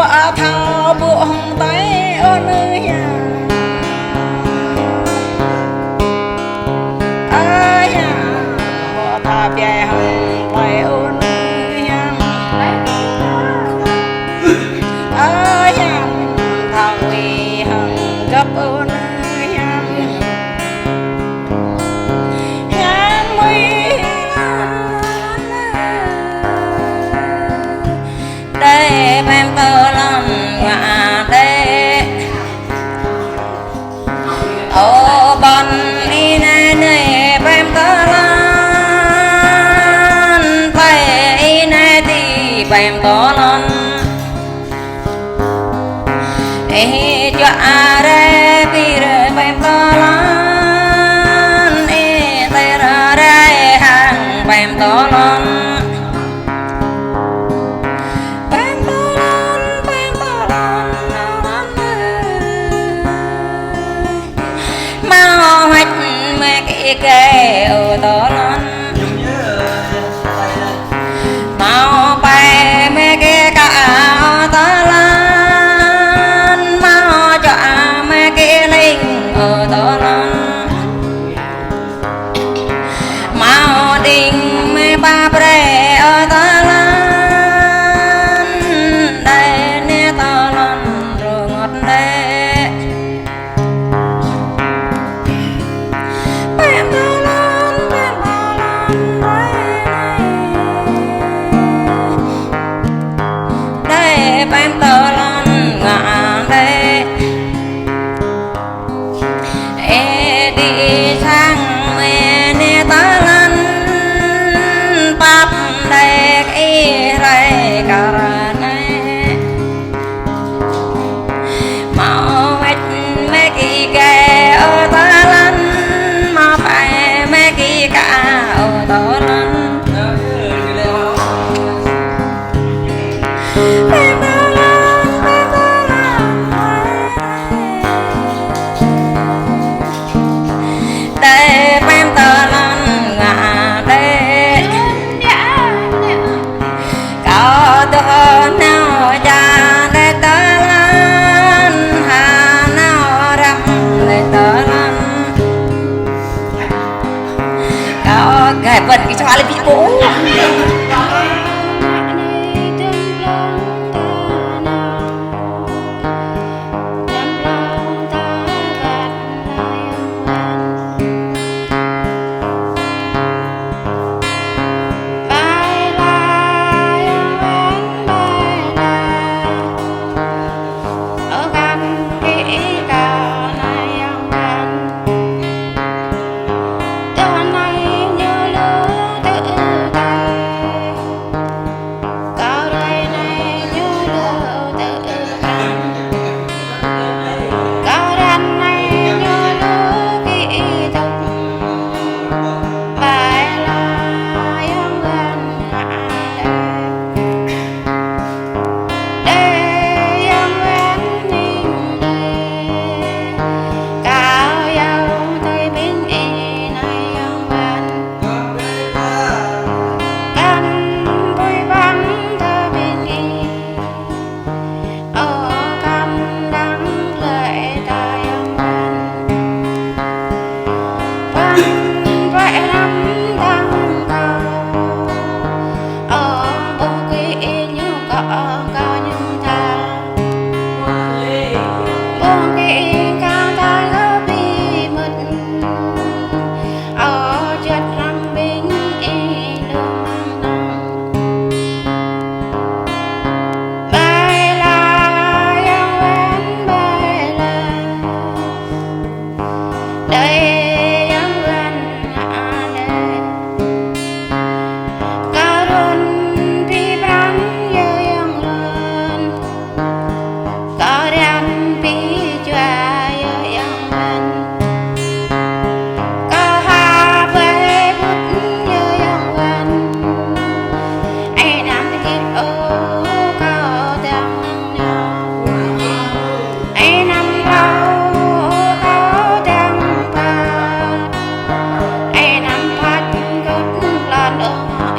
bỏ thao buông tay ôn ơi ơi bỏ thà bè hồng bay ôn ơi thằng vì hồng gấp ôn để em tơ lòng ngã đê ô bon đi này này em tơ lòng tay này thì em tơ lòng ê cho are pi re em tơ lòng ê tay ra re hàng em tơ lòng kê ô tô lon mau bay mẹ kê cả ô tô lon mau cho mẹ kê linh ô tô lon mau đình mẹ ba bre ô tô lon đây nè tô lon rồi ngọt đây em tơ lon ngã đây e đi sang mẹ nè tơ lon bắp đây cái rai cà này mau hết mấy cái ghé ở tơ lon mau phải mấy cái cả ở tơ lon để em tơ lon ngã đây có tơ nào cha để tơ lon hà nào rắm để tơ lon có cái vật cái cho ai bị bố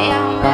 em